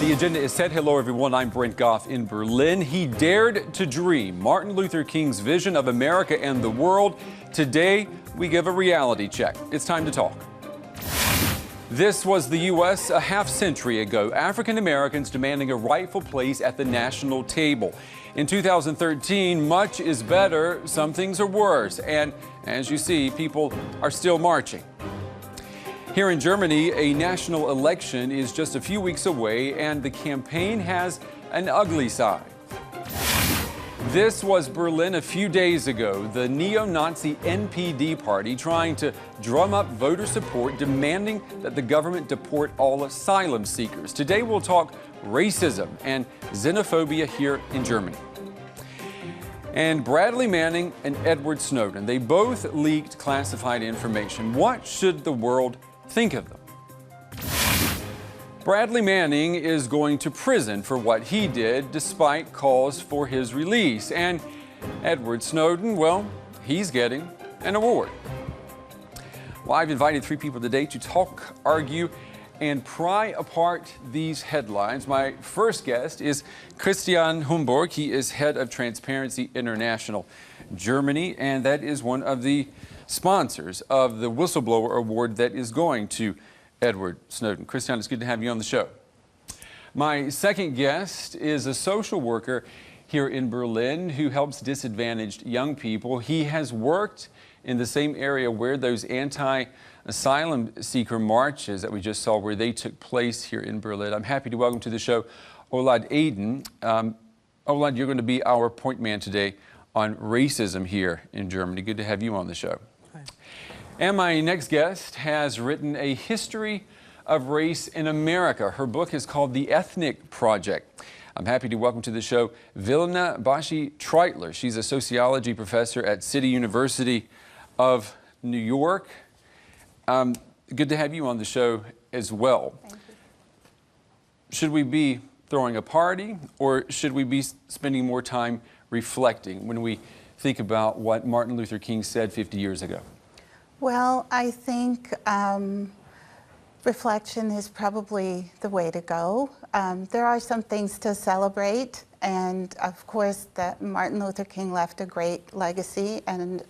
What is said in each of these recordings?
The agenda is set. Hello, everyone. I'm Brent Goff in Berlin. He dared to dream Martin Luther King's vision of America and the world. Today, we give a reality check. It's time to talk. This was the U.S. a half-century ago. African Americans demanding a rightful place at the national table. In 2013, much is better, some things are worse. And as you see, people are still marching. Here in Germany, a national election is just a few weeks away, and the campaign has an ugly side. This was Berlin a few days ago, the neo-Nazi NPD party trying to drum up voter support, demanding that the government deport all asylum seekers. Today we'll talk racism and xenophobia here in Germany. And Bradley Manning and Edward Snowden, they both leaked classified information. What should the world think of them? Bradley Manning is going to prison for what he did, despite calls for his release. And Edward Snowden, well, he's getting an award. Well, I've invited three people today to talk, argue, and pry apart these headlines. My first guest is Christian Humborg. He is head of Transparency International Germany, and that is one of the sponsors of the Whistleblower Award that is going to Edward Snowden. Christian, it's good to have you on the show. My second guest is a social worker here in Berlin who helps disadvantaged young people. He has worked in the same area where those anti-asylum seeker marches that we just saw, where they took place here in Berlin. I'm happy to welcome to the show Olad Aydin. Olad, you're going to be our point man today on racism here in Germany. Good to have you on the show. And my next guest has written a history of race in America. Her book is called The Ethnic Project. I'm happy to welcome to the show Vilna Bashi-Treitler. She's a sociology professor at City University of New York. Good to have you on the show as well. Thank you. Should we be throwing a party, or should we be spending more time reflecting when we think about what Martin Luther King said 50 years ago? Well, I think reflection is probably the way to go. There are some things to celebrate, and of course that Martin Luther King left a great legacy, and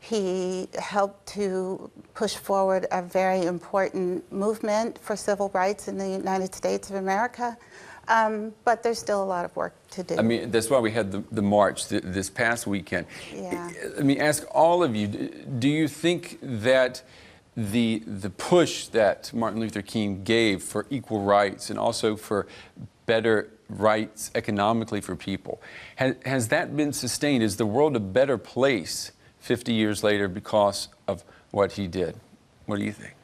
he helped to push forward a very important movement for civil rights in the United States of America. But there's still a lot of work to do. I mean, that's why we had the march this past weekend. Yeah. Let me ask all of you, do you think that the push that Martin Luther King gave for equal rights and also for better rights economically for people, has that been sustained? Is the world a better place 50 years later because of what he did? What do you think?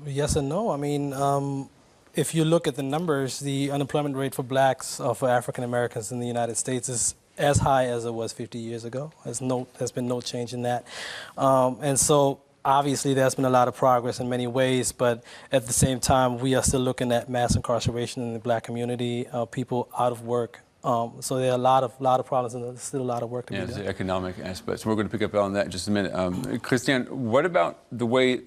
Yes and no. I mean, if you look at the numbers, the unemployment rate for blacks or for African Americans in the United States is as high as it was 50 years ago. There's been no change in that. And so obviously there's been a lot of progress in many ways, but at the same time, we are still looking at mass incarceration in the black community, people out of work. So there are a lot of problems, and there's still a lot of work to be done. The economic aspects. We're going to pick up on that in just a minute. Christian, what about the way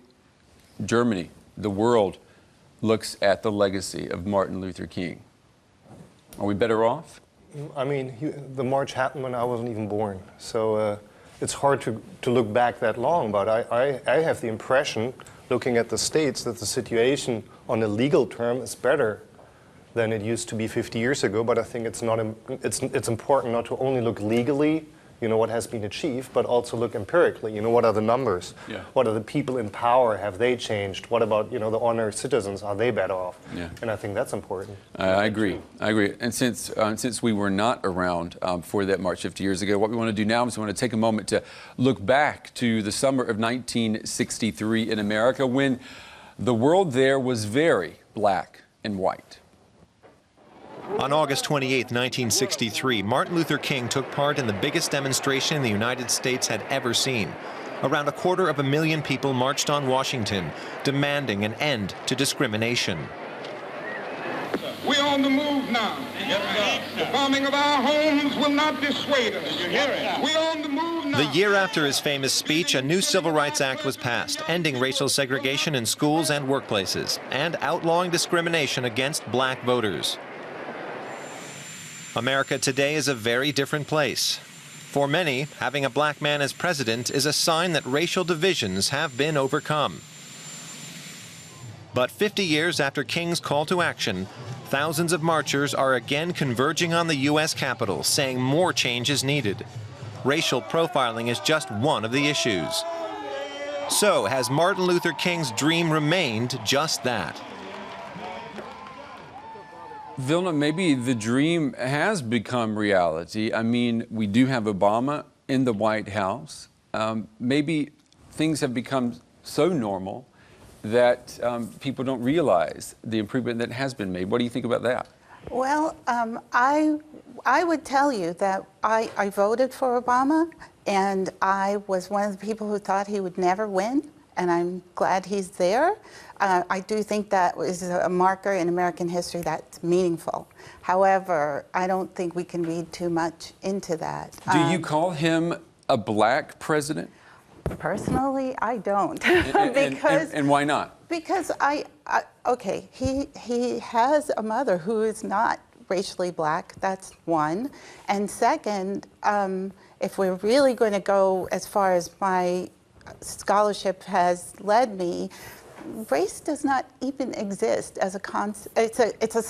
Germany, the world, looks at the legacy of Martin Luther King? Are we better off? I mean, the march happened when I wasn't even born, so it's hard to look back that long, but I have the impression, looking at the States, that the situation on a legal term is better than it used to be 50 years ago, but I think it's important not to only look legally, you know, what has been achieved, but also look empirically, you know, what are the numbers? Yeah. What are the people in power? Have they changed? What about, you know, the ordinary citizens? Are they better off? Yeah. And I think that's important. I agree. I agree. And since we were not around for that march 50 years ago, what we want to do now is we want to take a moment to look back to the summer of 1963 in America, when the world there was very black and white. On August 28, 1963, Martin Luther King took part in the biggest demonstration the United States had ever seen. Around 250,000 people marched on Washington, demanding an end to discrimination. We're on the move now. The bombing of our homes will not dissuade us. We're on the move now. The year after his famous speech, a new Civil Rights Act was passed, ending racial segregation in schools and workplaces, and outlawing discrimination against black voters. America today is a very different place. For many, having a black man as president is a sign that racial divisions have been overcome. But 50 years after King's call to action, thousands of marchers are again converging on the U.S. Capitol, saying more change is needed. Racial profiling is just one of the issues. So, has Martin Luther King's dream remained just that? Vilna, maybe the dream has become reality. I mean, we do have Obama in the White House. Maybe things have become so normal that people don't realize the improvement that has been made. What do you think about that? Well, I would tell you that I voted for Obama, and I was one of the people who thought he would never win, and I'm glad he's there. I do think that is a marker in American history that's meaningful. However, I don't think we can read too much into that. Do you call him a black president? Personally, I don't. And why not? Because okay, he has a mother who is not racially black, that's one. And second, if we're really going to go as far as my scholarship has led me, race does not even exist as a concept. It's a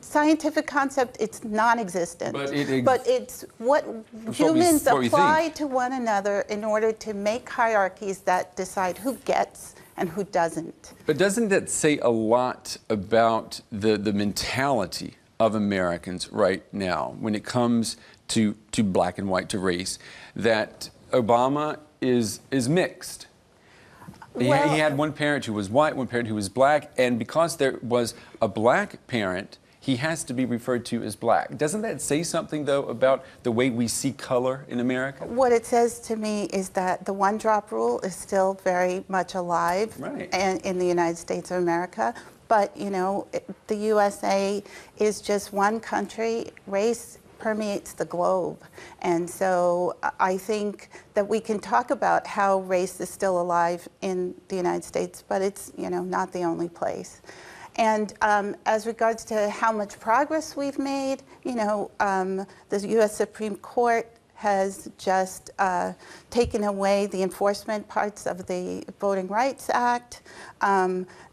scientific concept. It's non-existent. But it's what humans apply to one another in order to make hierarchies that decide who gets and who doesn't. But doesn't that say a lot about the mentality of Americans right now when it comes to black and white, to race, that Obama is mixed? Well, he had one parent who was white, one parent who was black, and because there was a black parent, he has to be referred to as black. Doesn't that say something, though, about the way we see color in America? What it says to me is that the one-drop rule is still very much alive in the United States of America. But, you know, the USA is just one country. Race permeates the globe. And so I think that we can talk about how race is still alive in the United States, but it's, you know, not the only place. And as regards to how much progress we've made, you know, the U.S. Supreme Court has just taken away the enforcement parts of the Voting Rights Act.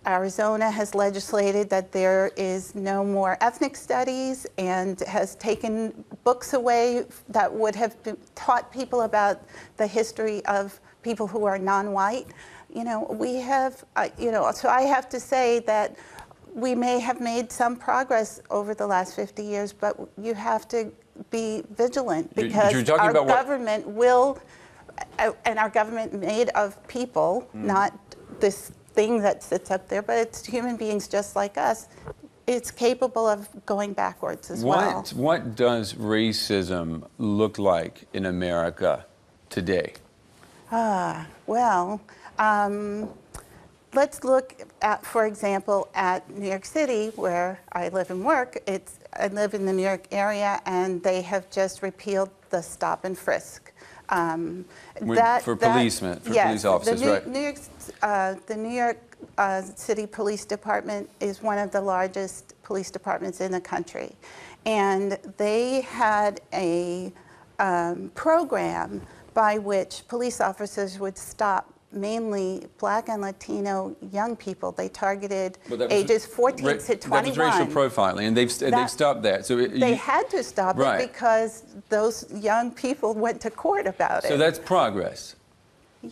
Arizona has legislated that there is no more ethnic studies and has taken books away that would have taught people about the history of people who are non-white. You know, we have, you know, so I have to say that we may have made some progress over the last 50 years, but you have to be vigilant because our government will, and our government made of people, not this thing that sits up there, but it's human beings just like us. It's capable of going backwards as well. What does racism look like in America today? Well, let's look at, for example, at New York City, where I live and work. I live in the New York area, and they have just repealed the stop and frisk. For police officers, right? The New York City Police Department is one of the largest police departments in the country. And they had a program by which police officers would stop mainly black and Latino young people. They targeted ages 14 to 21. That was racial profiling, and they've stopped that. So they had to stop it because those young people went to court about it. So that's progress.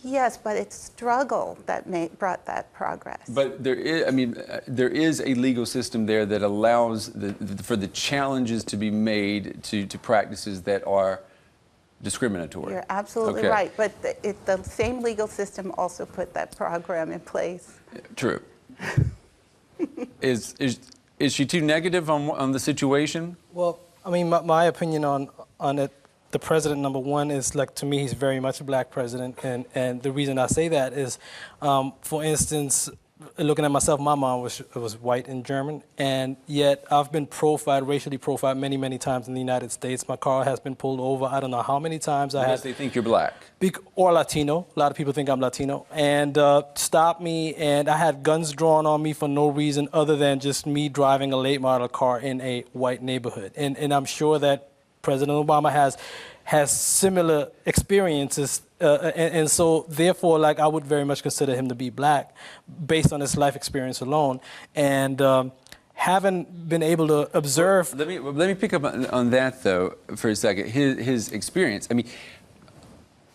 Yes, but it's struggle that brought that progress. But there is, I mean, there is a legal system there that allows for the challenges to be made to practices that are discriminatory. You're absolutely right, but the same legal system also put that program in place. True. Is she too negative on the situation? Well, I mean, my opinion on it, the president, number one, is like, to me, he's very much a black president, and the reason I say that is, for instance, looking at myself, my mom was white and German, and yet I've been profiled, racially profiled many, many times in the United States. My car has been pulled over. I don't know how many times I Because had. they think you're black. Or Latino. A lot of people think I'm Latino. And stopped me, and I had guns drawn on me for no reason other than just me driving a late model car in a white neighborhood. And I'm sure that President Obama has similar experiences, and so therefore, like, I would very much consider him to be black based on his life experience alone. And haven't been able to observe. Let me pick up on that though for a second. His experience. I mean,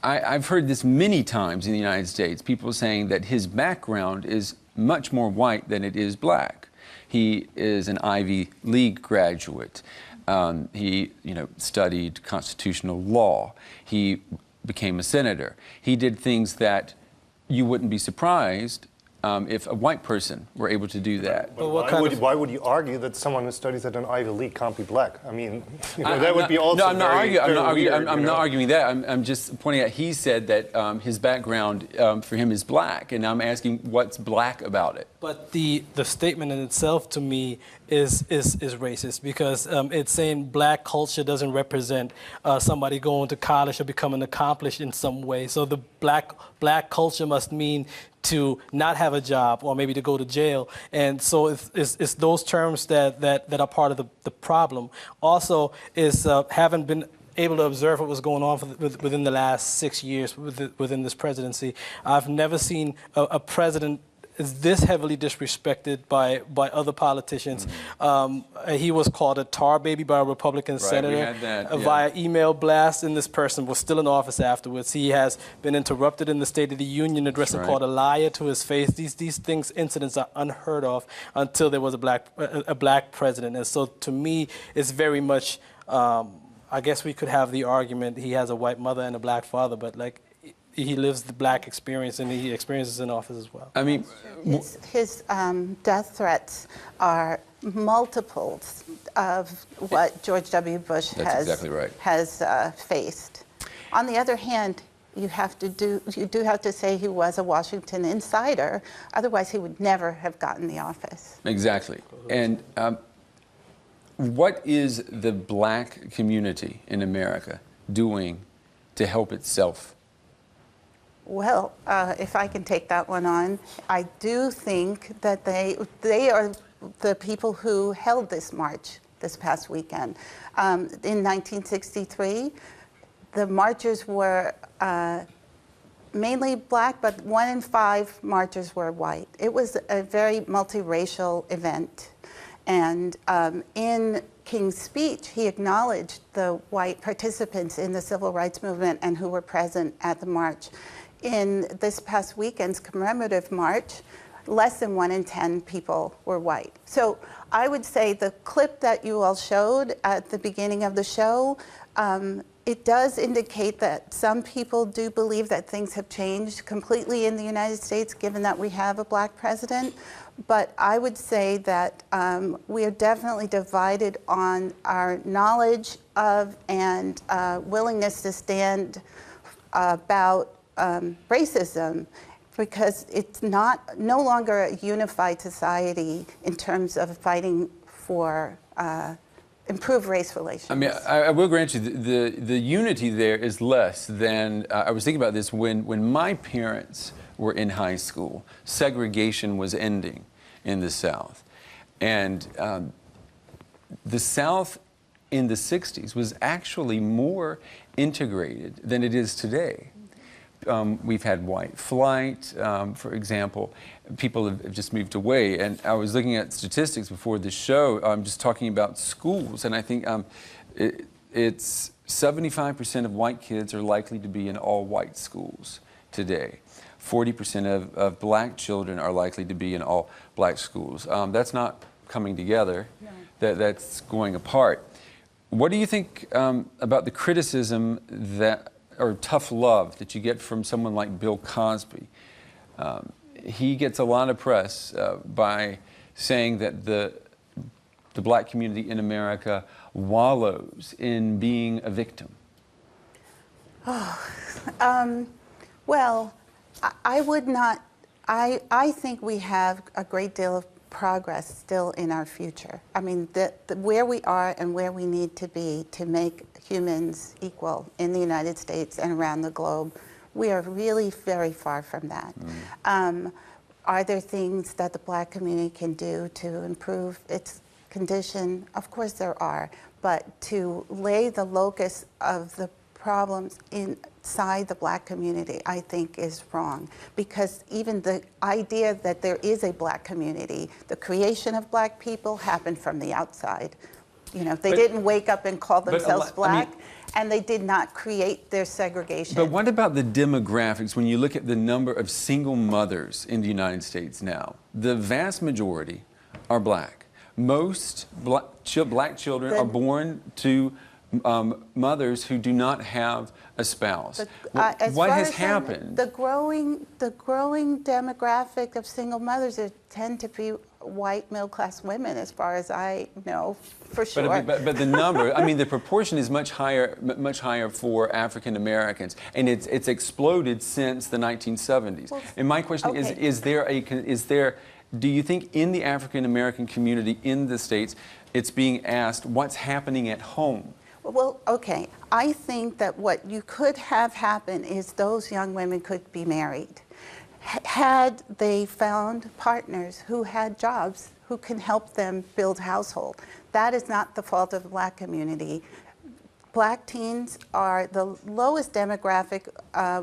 I've heard this many times in the United States. People saying that his background is much more white than it is black. He is an Ivy League graduate. He, studied constitutional law. He became a senator. He did things that you wouldn't be surprised if a white person were able to do that. But why would you argue that someone who studies at an Ivy League can't be black? I mean, that would be also No, I'm not arguing. I'm not weird. arguing that. I'm just pointing out. He said that his background for him is black, and I'm asking what's black about it. But the statement in itself to me is racist, because it's saying black culture doesn't represent somebody going to college or becoming accomplished in some way. So the black culture must mean to not have a job or maybe to go to jail. And so it's those terms that are part of the problem. Also is haven't been able to observe what was going on within the last 6 years within this presidency. I've never seen a president is this heavily disrespected by other politicians. He was called a tar baby by a Republican senator we had that, yeah. via email blast, and this person was still in office afterwards. He has been interrupted in the State of the Union address and called a liar to his face. These incidents are unheard of until there was a black president. And so to me, it's very much, I guess we could have the argument he has a white mother and a black father, but like, he lives the black experience, and he experiences in office as well. I mean, his death threats are multiples of what George W. Bush has faced. On the other hand, you do have to say he was a Washington insider. Otherwise, he would never have gotten the office. Exactly. And what is the black community in America doing to help itself? Well, if I can take that one on, I do think that they are the people who held this march this past weekend. In 1963, the marchers were mainly black, but 1 in 5 marchers were white. It was a very multiracial event. And in King's speech, he acknowledged the white participants in the civil rights movement and who were present at the march. In this past weekend's commemorative march, less than 1 in 10 people were white. So I would say the clip that you all showed at the beginning of the show, it does indicate that some people do believe that things have changed completely in the United States, given that we have a black president. But I would say that we are definitely divided on our knowledge of and willingness to stand about racism, because it's no longer a unified society in terms of fighting for improved race relations. I mean, I will grant you the unity there is less than, I was thinking about this when my parents were in high school. Segregation was ending in the South. And the South in the 60s was actually more integrated than it is today. We've had white flight, for example. People have just moved away. And I was looking at statistics before the show, just talking about schools. And I think it's 75% of white kids are likely to be in all white schools today. 40% of black children are likely to be in all black schools. That's not coming together. No. That's going apart. What do you think about the criticism or tough love that you get from someone like Bill Cosby? He gets a lot of press by saying that the black community in America wallows in being a victim. Well, I would not I think we have a great deal of progress still in our future. I mean, where we are and where we need to be to make humans equal in the United States and around the globe, we are really very far from that. Are there things that the Black community can do to improve its condition? Of course there are, but to lay the locus of the problems inside the Black community, I think is wrong. Because even the idea that there is a Black community, the creation of Black people happened from the outside. You know, they didn't wake up and call themselves Black, and they did not create their segregation. But what about the demographics? When you look at the number of single mothers in the United States now, the vast majority are Black. Most Black children are born to mothers who do not have a spouse. What has happened? The growing demographic of single mothers tend to be white middle-class women, as far as I know, for sure. But the number, I mean, the proportion is much higher for African Americans, and it's exploded since the 1970s. Well, and my question is there, do you think in the African American community in the States, it's being asked what's happening at home? Well, okay. I think that what you could have happen is those young women could be married. Had they found partners who had jobs, who can help them build household. That is not the fault of the Black community. Black teens are the lowest demographic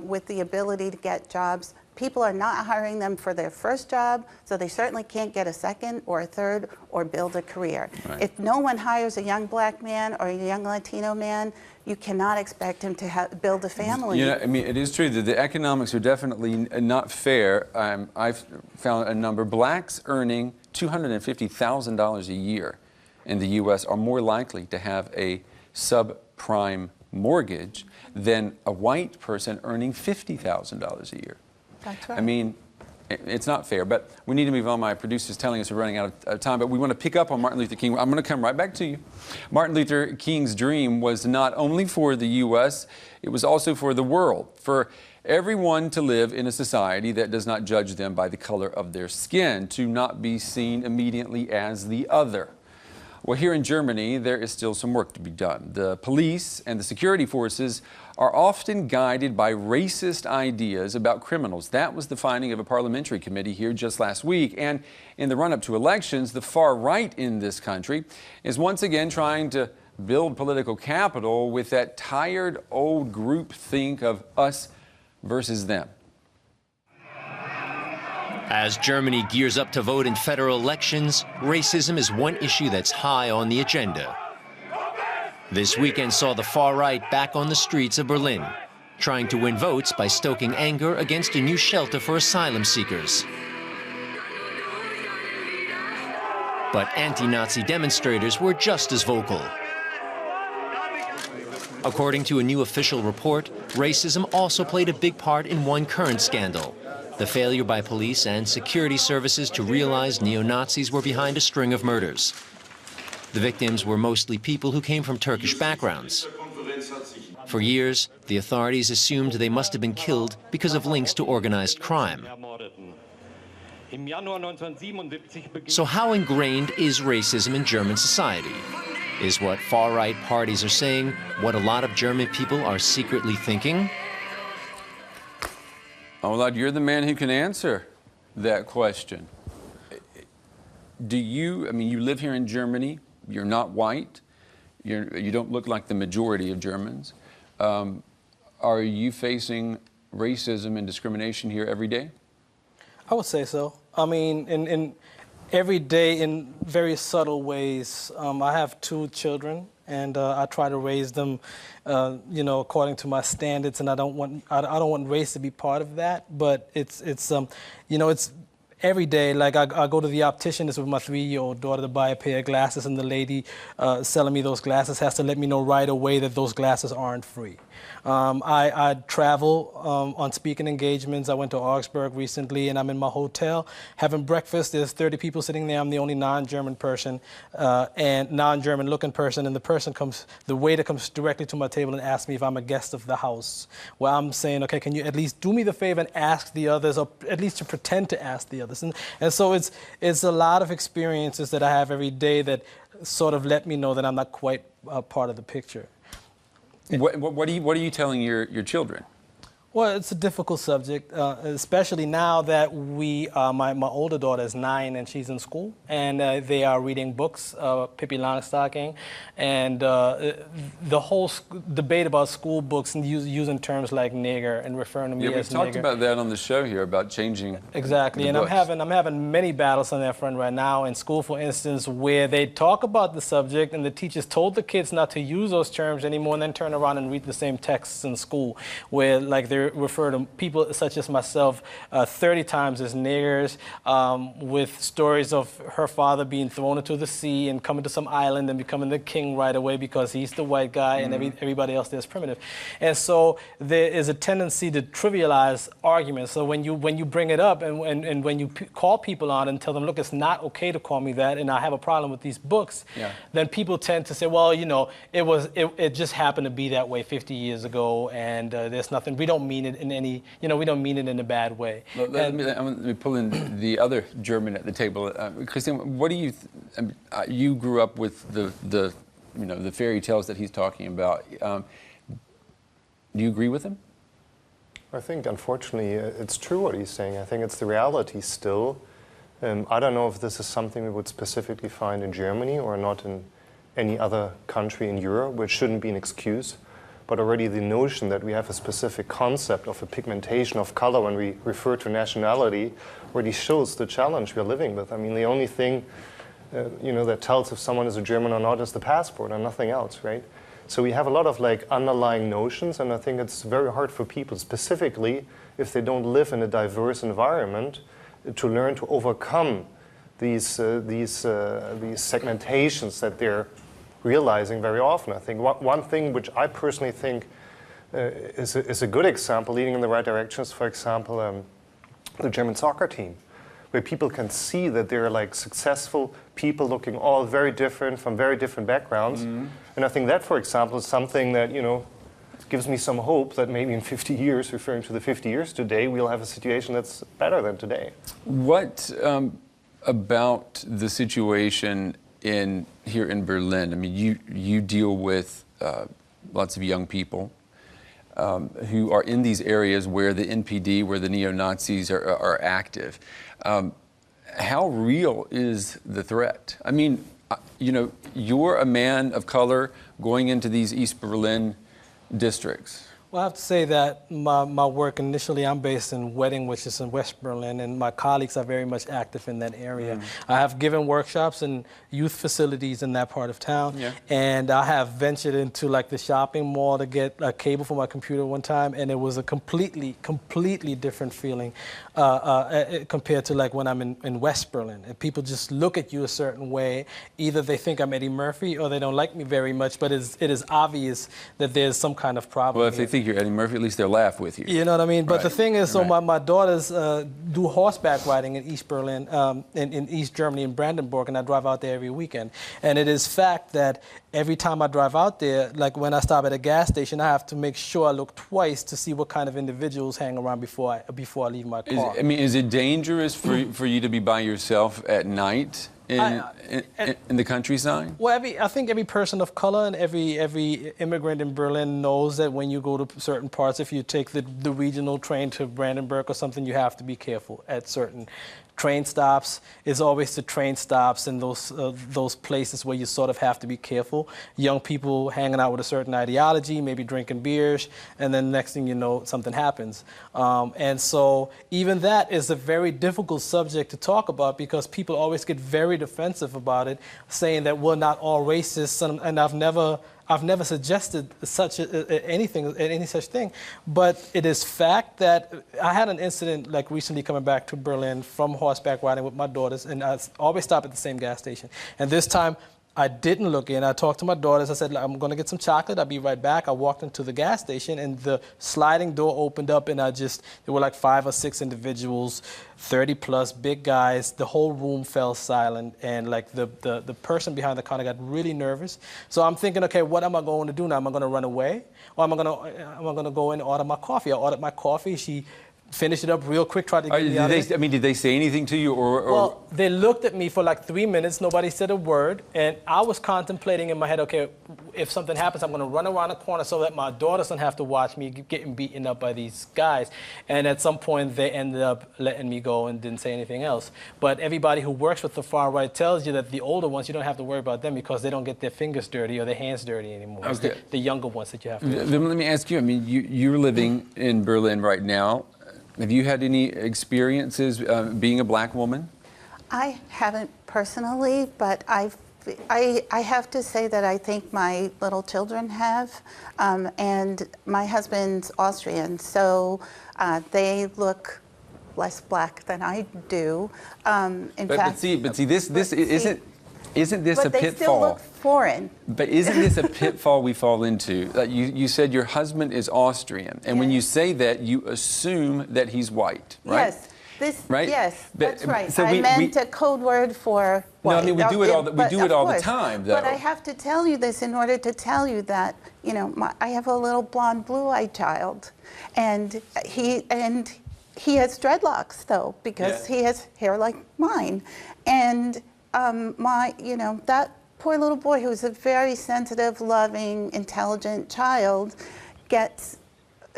with the ability to get jobs. People are not hiring them for their first job, so they certainly can't get a second or a third or build a career. Right. If no one hires a young Black man or a young Latino man, you cannot expect him to build a family. You know, I mean, it is true that the economics are definitely not fair. I've found a number. Blacks earning $250,000 a year in the U.S. are more likely to have a subprime mortgage than a white person earning $50,000 a year. That's right. I mean, it's not fair, but we need to move on. My producer's telling us we're running out of time, but we want to pick up on Martin Luther King. I'm going to come right back to you. Martin Luther King's dream was not only for the U.S., it was also for the world, for everyone to live in a society that does not judge them by the color of their skin, to not be seen immediately as the other. Well, here in Germany, there is still some work to be done. The police and the security forces are often guided by racist ideas about criminals. That was the finding of a parliamentary committee here just last week. And in the run-up to elections, the far right in this country is once again trying to build political capital with that tired old group think of us versus them. As Germany gears up to vote in federal elections, racism is one issue that's high on the agenda. This weekend saw the far right back on the streets of Berlin, trying to win votes by stoking anger against a new shelter for asylum seekers. But anti-Nazi demonstrators were just as vocal. According to a new official report, racism also played a big part in one current scandal: the failure by police and security services to realize neo-Nazis were behind a string of murders. The victims were mostly people who came from Turkish backgrounds. For years, the authorities assumed they must have been killed because of links to organized crime. So how ingrained is racism in German society? Is what far-right parties are saying what a lot of German people are secretly thinking? Oh, Lord, you're the man who can answer that question. Do you, I mean, you live here in Germany, you're not white, you don't look like the majority of Germans. Are you facing racism and discrimination here every day? I would say so. I mean, in every day in very subtle ways. I have 2 children, and I try to raise them, you know, according to my standards. And I don't want race to be part of that. But it's you know, it's every day. Like I go to the opticianist with my 3-year-old daughter to buy a pair of glasses, and the lady selling me those glasses has to let me know right away that those glasses aren't free. I travel on speaking engagements. I went to Augsburg recently, and I'm in my hotel having breakfast. There's 30 people sitting there. I'm the only non-German person and non-German looking person, and the waiter comes directly to my table and asks me if I'm a guest of the house. Well, I'm saying, okay, can you at least do me the favor and ask the others, or at least to pretend to ask the others? And so it's a lot of experiences that I have every day that sort of let me know that I'm not quite part of the picture. What are you telling your children? Well, it's a difficult subject, especially now that my older daughter is 9 and she's in school, and they are reading books, Pippi Longstocking, and the whole debate about school books and using terms like nigger and referring to me as nigger. Yeah, we talked about that on the show here, about changing exactly, and books. I'm having many battles on that front right now in school, for instance, where they talk about the subject and the teachers told the kids not to use those terms anymore, and then turn around and read the same texts in school, where like they're refer to people such as myself 30 times as niggers, with stories of her father being thrown into the sea and coming to some island and becoming the king right away because he's the white guy and everybody else there is primitive. And so there is a tendency to trivialize arguments. So when you bring it up and when you call people on and tell them, look, it's not okay to call me that, and I have a problem with these books, then people tend to say, well, you know, it just happened to be that way 50 years ago, and there's nothing, we don't mean it in any, we don't mean it in a bad way. Well, let me pull in the other German at the table. Christine, what do you, you grew up with the fairy tales that he's talking about. Do you agree with him? I think, unfortunately, it's true what he's saying. I think it's the reality still. I don't know if this is something we would specifically find in Germany or not in any other country in Europe, which shouldn't be an excuse. But already the notion that we have a specific concept of a pigmentation of color when we refer to nationality already shows the challenge we're living with. I mean, the only thing that tells if someone is a German or not is the passport and nothing else, right? So we have a lot of like underlying notions, and I think it's very hard for people, specifically if they don't live in a diverse environment, to learn to overcome these segmentations that they're realizing very often. I think one thing which I personally think is a good example, leading in the right direction, is, for example, the German soccer team, where people can see that they're like successful people looking all very different from very different backgrounds. And I think that, for example, is something that, gives me some hope that maybe in 50 years, referring to the 50 years today, we'll have a situation that's better than today. What about the situation here in Berlin? I mean, you deal with lots of young people who are in these areas where the NPD, where the neo-Nazis are active. How real is the threat? I mean, you're a man of color going into these East Berlin districts. Well, I have to say that my work initially, I'm based in Wedding, which is in West Berlin, and my colleagues are very much active in that area. I have given workshops in youth facilities in that part of town, and I have ventured into like the shopping mall to get a cable for my computer one time, and it was a completely different feeling compared to like when I'm in West Berlin. And people just look at you a certain way. Either they think I'm Eddie Murphy or they don't like me very much, but it is obvious that there's some kind of problem. Well, if they think you're Eddie Murphy, at least they'll laugh with you. You know what I mean? But the thing is, so my daughters do horseback riding in East Berlin, in East Germany, in Brandenburg, and I drive out there every weekend. And it is fact that every time I drive out there, like when I stop at a gas station, I have to make sure I look twice to see what kind of individuals hang around before I leave my car. Is it dangerous for you to be by yourself at night in the countryside? Well, I think every person of color and every immigrant in Berlin knows that when you go to certain parts, if you take the regional train to Brandenburg or something, you have to be careful at certain train stops. It's always the train stops and those places where you sort of have to be careful. Young people hanging out with a certain ideology, maybe drinking beers, and then next thing you know, something happens. And so even that is a very difficult subject to talk about because people always get very defensive about it, saying that we're not all racist, and I've never suggested any such thing, but it is fact that I had an incident like recently coming back to Berlin from horseback riding with my daughters, and I always stop at the same gas station. And this time, I didn't look in. I talked to my daughters. I said, I'm going to get some chocolate. I'll be right back. I walked into the gas station, and the sliding door opened up, and there were like 5 or 6 individuals, 30 plus, big guys. The whole room fell silent, and like the person behind the counter got really nervous. So I'm thinking, okay, what am I going to do now? Am I going to run away? Or am I going to go in and order my coffee? I ordered my coffee. She finished it up real quick, tried to get me out of it. I mean, did they say anything to you, or? Well, they looked at me for like 3 minutes. Nobody said a word, and I was contemplating in my head, okay, if something happens, I'm going to run around the corner so that my daughter doesn't have to watch me getting beaten up by these guys. And at some point, they ended up letting me go and didn't say anything else. But everybody who works with the far right tells you that the older ones, you don't have to worry about them because they don't get their fingers dirty or their hands dirty anymore. Okay. It's the younger ones that you have to. Then let me ask you. I mean, you're living in Berlin right now. Have you had any experiences being a black woman? I haven't personally, but I have to say that I think my little children have, and my husband's Austrian, so they look less black than I do. But see, this isn't this a but they pitfall? still look foreign. But isn't this a pitfall we fall into? You said your husband is Austrian, and when you say that, you assume that he's white, right? Yes. Right? Yes, that's right. So I meant a code word for white. No, I mean we do it all. We do it all the course. time, though. But I have to tell you this in order to tell you that I have a little blonde, blue-eyed child, and he has dreadlocks though because he has hair like mine, and that poor little boy who's a very sensitive, loving, intelligent child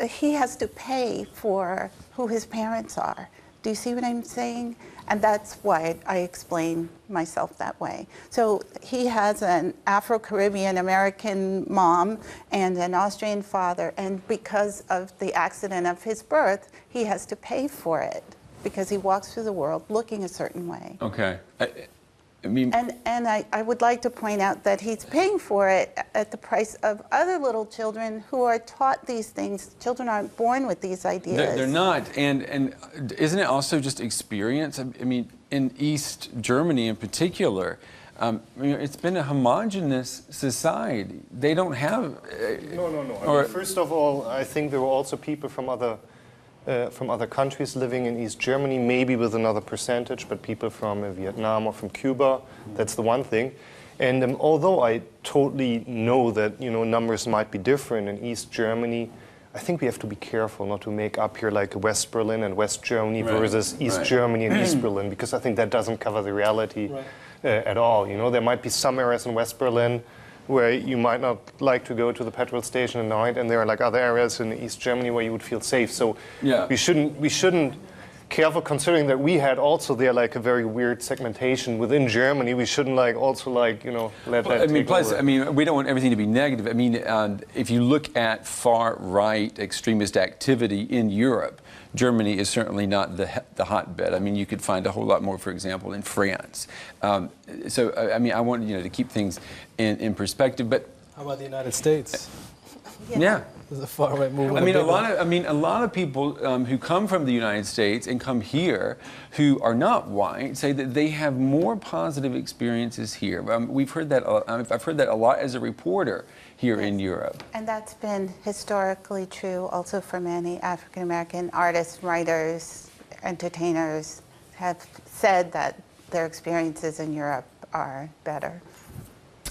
he has to pay for who his parents are. Do you see what I'm saying? And that's why I explain myself that way. So he has an Afro-Caribbean American mom and an Austrian father, and because of the accident of his birth, he has to pay for it because he walks through the world looking a certain way. Okay. I mean, and I would like to point out that he's paying for it at the price of other little children who are taught these things. Children aren't born with these ideas. They're not. And isn't it also just experience? I mean, in East Germany in particular, it's been a homogenous society. They don't have... No. I mean, first of all, I think there were also people from other countries living in East Germany, maybe with another percentage, but people from Vietnam or from Cuba, that's the one thing. And although I totally know that numbers might be different in East Germany, I think we have to be careful not to make up here like West Berlin and West Germany versus East Germany and East Berlin, because I think that doesn't cover the reality at all. There might be some areas in West Berlin where you might not like to go to the petrol station at night, and there are like other areas in East Germany where you would feel safe. So we shouldn't, careful considering that we had also there like a very weird segmentation within Germany. We shouldn't let that take over. I mean, we don't want everything to be negative. I mean, if you look at far-right extremist activity in Europe, Germany is certainly not the hotbed. I mean, you could find a whole lot more, for example, in France. So, I mean, I want to keep things in perspective. But how about the United States? Yeah. There's a far-right movement. A lot of people who come from the United States and come here who are not white say that they have more positive experiences here. We've heard that. I've heard that a lot as a reporter here in Europe. And that's been historically true also for many African American artists, writers, entertainers have said that their experiences in Europe are better.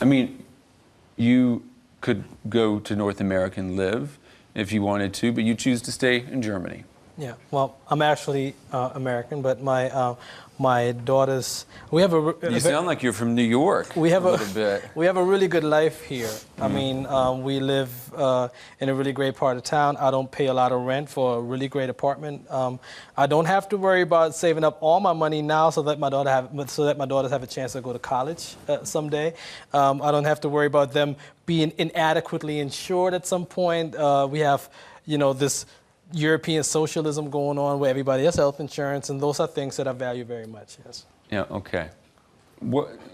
I mean, you could go to North America and live if you wanted to, but you choose to stay in Germany. Yeah, well, I'm actually American, but my daughters, we have a... You sound like you're from New York we have a little bit. We have a really good life here. I mean, we live in a really great part of town. I don't pay a lot of rent for a really great apartment. I don't have to worry about saving up all my money now so that my daughters have a chance to go to college someday. I don't have to worry about them being inadequately insured at some point. We have, this European socialism going on where everybody has health insurance, and those are things that I value very much, yes. Yeah, okay.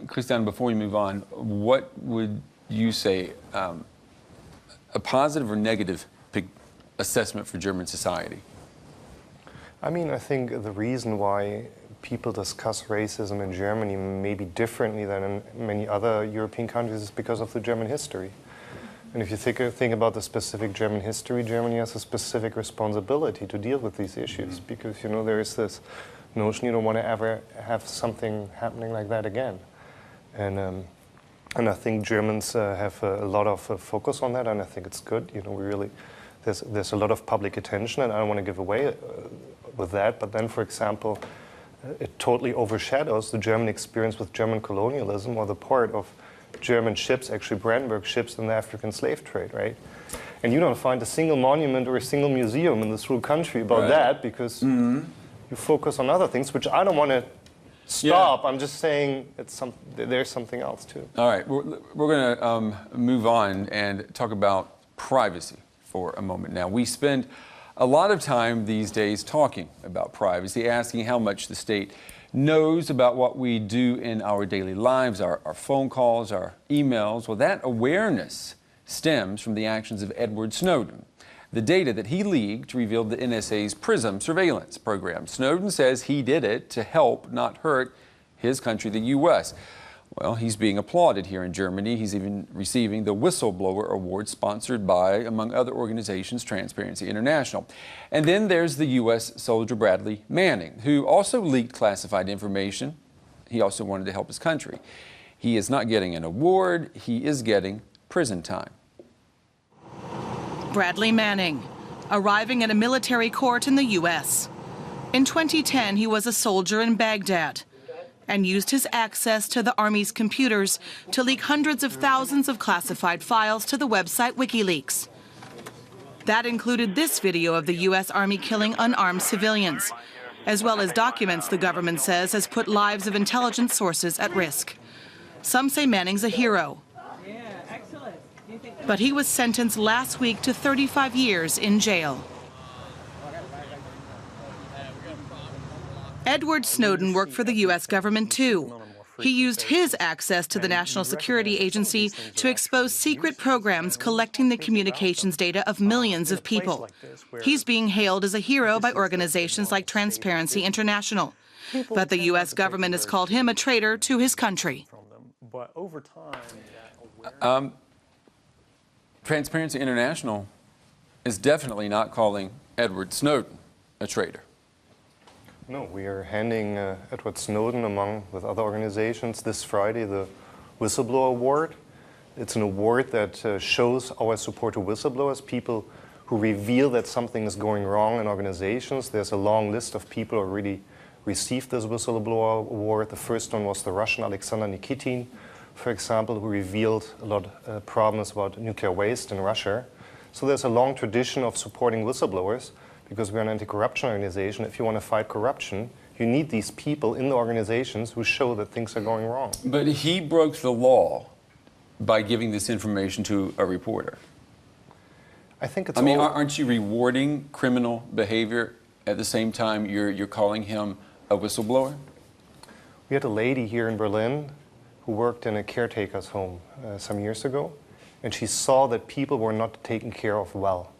Christian, before we move on, what would you say a positive or negative assessment for German society? I mean, I think the reason why people discuss racism in Germany maybe differently than in many other European countries is because of the German history. And if you think about the specific German history, Germany has a specific responsibility to deal with these issues because, you know, there is this notion you don't want to ever have something happening like that again. And I think Germans have a lot of focus on that, and I think it's good. You know, we really, there's a lot of public attention, and I don't want to give away with that. But then, for example, it totally overshadows the German experience with German colonialism or the part of German ships, actually Brandenburg ships, in the African slave trade, right? And you don't find a single monument or a single museum in this whole country about that because you focus on other things, which I don't want to stop. I'm just saying there's something else too. All right, we're going to move on and talk about privacy for a moment now. We spend a lot of time these days talking about privacy, asking how much the state knows about what we do in our daily lives, our phone calls, our emails. Well, that awareness stems from the actions of Edward Snowden. The data that he leaked revealed the NSA's PRISM surveillance program. Snowden says he did it to help, not hurt, his country, the U.S. Well, he's being applauded here in Germany. He's even receiving the Whistleblower Award sponsored by, among other organizations, Transparency International. And then there's the U.S. soldier Bradley Manning, who also leaked classified information. He also wanted to help his country. He is not getting an award. He is getting prison time. Bradley Manning, arriving at a military court in the U.S. In 2010, he was a soldier in Baghdad and used his access to the Army's computers to leak hundreds of thousands of classified files to the website WikiLeaks. That included this video of the U.S. Army killing unarmed civilians, as well as documents the government says has put lives of intelligence sources at risk. Some say Manning's a hero. But he was sentenced last week to 35 years in jail. Edward Snowden worked for the U.S. government, too. He used his access to the National Security Agency to expose secret programs collecting the communications data of millions of people. He's being hailed as a hero by organizations like Transparency International. But the U.S. government has called him a traitor to his country. Transparency International is definitely not calling Edward Snowden a traitor. No, we are handing Edward Snowden, along with other organizations, this Friday the Whistleblower Award. It's an award that shows our support to whistleblowers, people who reveal that something is going wrong in organizations. There's a long list of people who already received this Whistleblower Award. The first one was the Russian Alexander Nikitin, for example, who revealed a lot of problems about nuclear waste in Russia. So there's a long tradition of supporting whistleblowers because we're an anti-corruption organization. If you want to fight corruption, you need these people in the organizations who show that things are going wrong. But he broke the law by giving this information to a reporter. I think it's aren't you rewarding criminal behavior at the same time you're calling him a whistleblower? We had a lady here in Berlin who worked in a caretaker's home some years ago, and she saw that people were not taken care of well.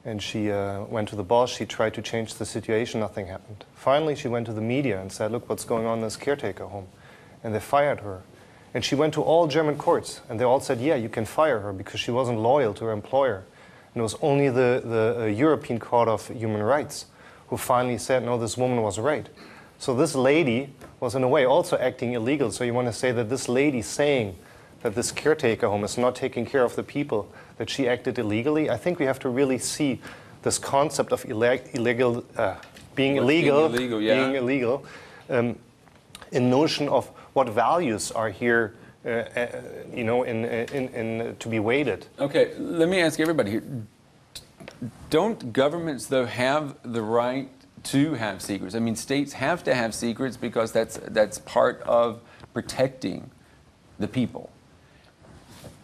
And she went to the boss, she tried to change the situation, nothing happened. Finally, she went to the media and said, look what's going on in this caretaker home. And they fired her. And she went to all German courts, and they all said, yeah, you can fire her because she wasn't loyal to her employer. And it was only the European Court of Human Rights who finally said, no, this woman was right. So this lady was in a way also acting illegal. So you want to say that this lady saying that this caretaker home is not taking care of the people, that she acted illegally? I think we have to really see this concept of being illegal, in notion of what values are here, to be weighted. Okay, let me ask everybody here. Don't governments, though, have the right to have secrets? I mean, states have to have secrets because that's part of protecting the people.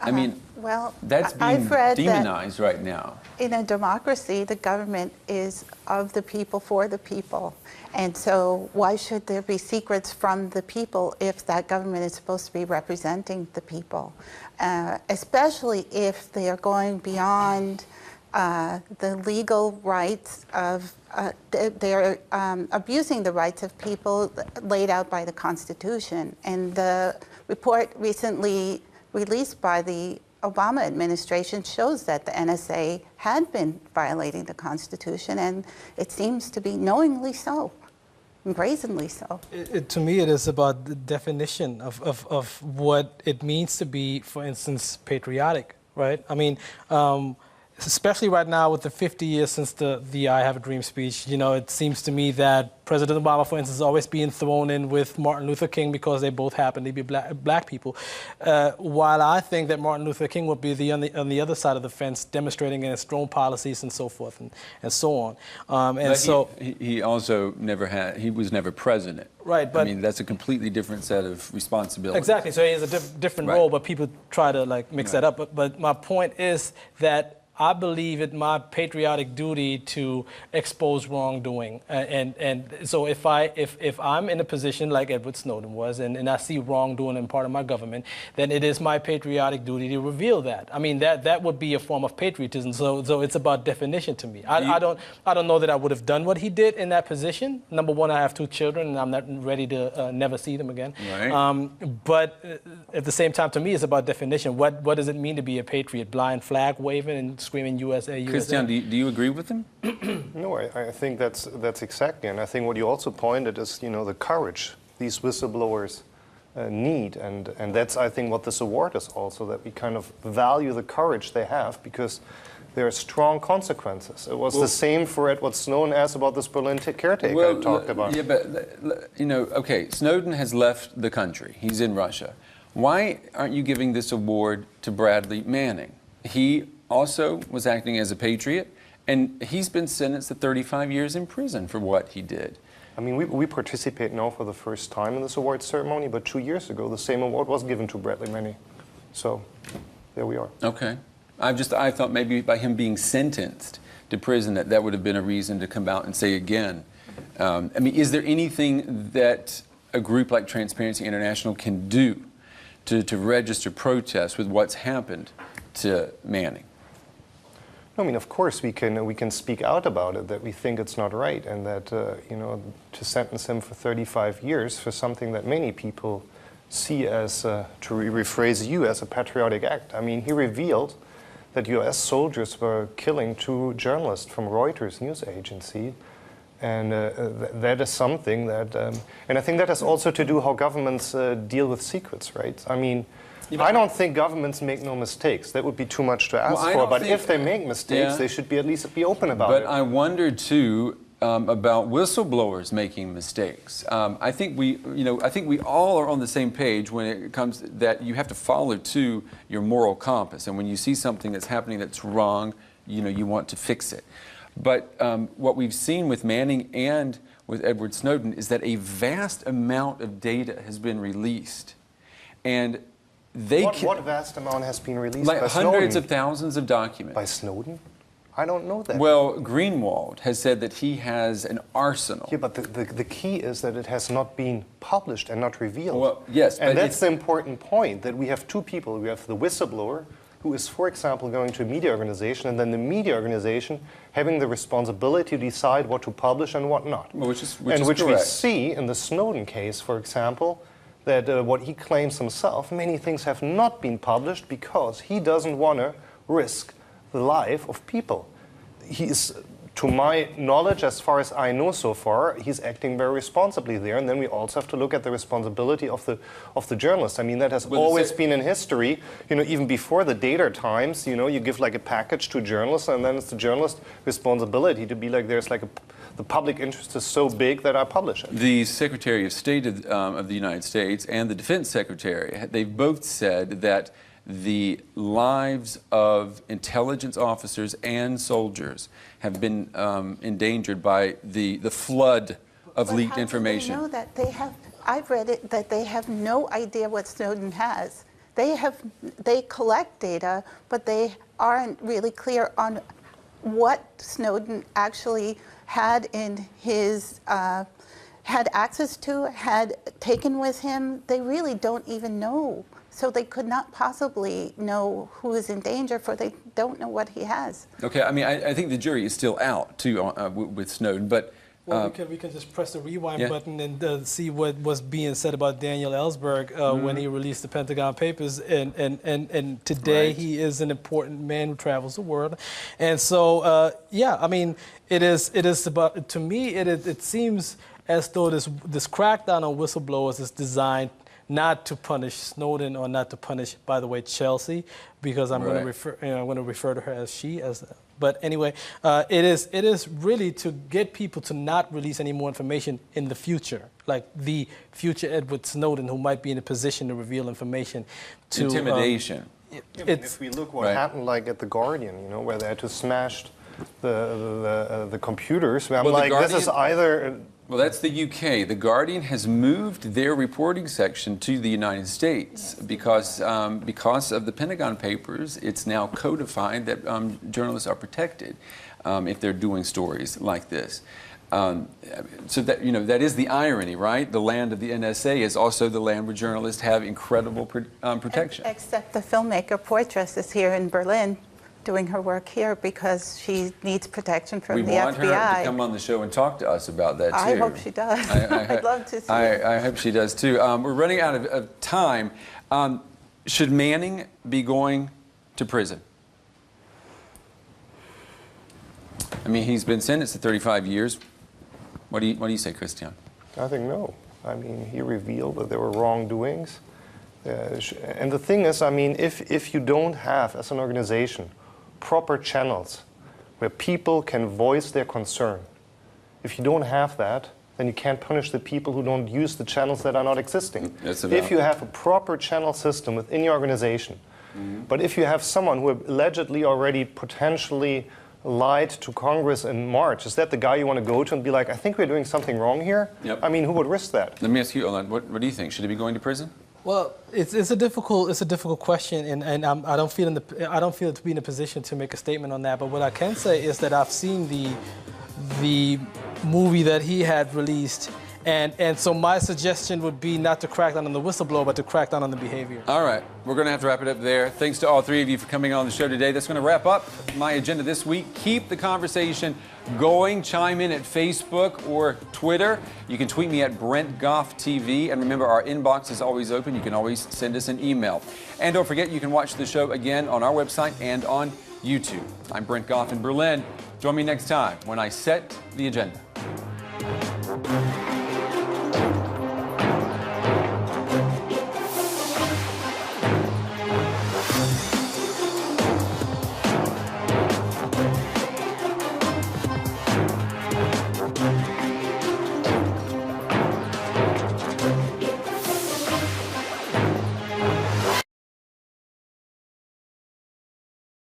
I mean, well, that's being demonized right now. In a democracy, the government is of the people, for the people. And so why should there be secrets from the people if that government is supposed to be representing the people? Especially if they are going beyond the legal rights of, they're abusing the rights of people laid out by the Constitution. And the report recently released by the Obama administration shows that the NSA had been violating the Constitution, and it seems to be knowingly so, brazenly so. To me, it is about the definition of what it means to be, for instance, patriotic, right? I mean, especially right now with the 50 years since the I Have a Dream speech, you know, it seems to me that President Obama, for instance, is always being thrown in with Martin Luther King because they both happen to be black people. While I think that Martin Luther King would be on the other side of the fence, demonstrating in his strong policies and so forth and so on. But so he also never had, he was never president. Right, but I mean, that's a completely different set of responsibilities. Exactly, so he has a different role, but people try to like mix that up. But my point is that I believe it my patriotic duty to expose wrongdoing, and so if I'm in a position like Edward Snowden was, and I see wrongdoing in part of my government, then it is my patriotic duty to reveal that. I mean that would be a form of patriotism. So it's about definition to me. I don't know that I would have done what he did in that position. Number one, I have 2 children, and I'm not ready to never see them again. Right. But at the same time, to me, it's about definition. What does it mean to be a patriot? Blind flag waving and screaming USA, USA. Christian, do you agree with him? No, I think that's exactly, and I think what you also pointed is, you know, the courage these whistleblowers need, and that's, I think, what this award is also, that we kind of value the courage they have, because there are strong consequences. It was the same for Edward Snowden as about this Berlin caretaker I talked about. Yeah, but, you know, okay, Snowden has left the country. He's in Russia. Why aren't you giving this award to Bradley Manning? He also was acting as a patriot, and he's been sentenced to 35 years in prison for what he did. I mean, we participate now for the first time in this award ceremony, but 2 years ago, the same award was given to Bradley Manning. So, there we are. Okay. I thought maybe by him being sentenced to prison that would have been a reason to come out and say again. I mean, is there anything that a group like Transparency International can do to register protest with what's happened to Manning? I mean, of course, we can speak out about it, that we think it's not right, and that, you know, to sentence him for 35 years for something that many people see as, to rephrase you, as a patriotic act. I mean, he revealed that US soldiers were killing 2 journalists from Reuters news agency, and that is something that, and I think that has also to do how governments deal with secrets, right? I mean, I don't think governments make no mistakes. That would be too much to ask for. But if they make mistakes, they should be at least be open about it. But I wonder too about whistleblowers making mistakes. I think we all are on the same page when it comes that you have to follow to your moral compass. And when you see something that's happening that's wrong, you know, you want to fix it. But what we've seen with Manning and with Edward Snowden is that a vast amount of data has been released, and what vast amount has been released like by Snowden? Hundreds of thousands of documents. By Snowden? I don't know that. Well, Greenwald has said that he has an arsenal. Yeah, but the key is that it has not been published and not revealed. Well, yes. And that's the important point, that we have 2 people. We have the whistleblower, who is, for example, going to a media organization, and then the media organization having the responsibility to decide what to publish and what not. Well, which we see in the Snowden case, for example, that what he claims himself, many things have not been published because he doesn't want to risk the life of people. He is, to my knowledge, as far as I know so far, he's acting very responsibly there. And then we also have to look at the responsibility of the journalist. I mean, that has always been in history. You know, even before the data times, you know, you give like a package to journalists, and then it's the journalist's responsibility to be like, there's like the public interest is so big that I publish it. The Secretary of State of the United States and the Defense Secretary, they've both said that the lives of intelligence officers and soldiers have been endangered by the flood of leaked information. How do they know that? I've read it, that they have no idea what Snowden has. They collect data, but they aren't really clear on what Snowden actually had in his, had access to, had taken with him. They really don't even know So they could not possibly know who is in danger, for they don't know what he has. Okay, I mean, I think the jury is still out, too, with Snowden, but... Well, we can just press the rewind button and see what was being said about Daniel Ellsberg when he released the Pentagon Papers. And today he is an important man who travels the world. And so, yeah, I mean, it is about, to me, it seems as though this crackdown on whistleblowers is designed not to punish Snowden or not to punish, by the way, Chelsea, because I'm going to refer to her as she. But anyway, it is really to get people to not release any more information in the future, like the future Edward Snowden, who might be in a position to reveal information. To intimidation. If we look what happened, like at the Guardian, you know, where they had to smash the computers. I'm like, this is either. Well, that's the UK. The Guardian has moved their reporting section to the United States because of the Pentagon Papers. It's now codified that journalists are protected if they're doing stories like this. So that, you know, that is the irony, right? The land of the NSA is also the land where journalists have incredible protection. Except the filmmaker Poitras is here in Berlin, doing her work here because she needs protection from the FBI. We want her to come on the show and talk to us about that, too. I hope she does. I'd love to see it. I hope she does, too. We're running out of time. Should Manning be going to prison? I mean, he's been sentenced to 35 years. What do you say, Christian? I think no. I mean, he revealed that there were wrongdoings. And the thing is, I mean, if you don't have, as an organization, proper channels where people can voice their concern, if you don't have that, then you can't punish the people who don't use the channels that are not existing. If you have a proper channel system within your organization, but if you have someone who allegedly already potentially lied to Congress in March, is that the guy you want to go to and be like, I think we're doing something wrong here? Yep. I mean, who would risk that? Let me ask you, Olan, what do you think? Should he be going to prison? Well, it's a difficult question, and I don't feel to be in a position to make a statement on that. But what I can say is that I've seen the movie that he had released, and so my suggestion would be not to crack down on the whistleblower, but to crack down on the behavior. All right, we're going to have to wrap it up there. Thanks to all three of you for coming on the show today. That's going to wrap up my agenda this week. Keep the conversation going. Chime in at Facebook or Twitter. You can tweet me at Brent Goff TV. And remember, our inbox is always open. You can always send us an email. And don't forget, you can watch the show again on our website and on YouTube. I'm Brent Goff in Berlin. Join me next time when I set the agenda.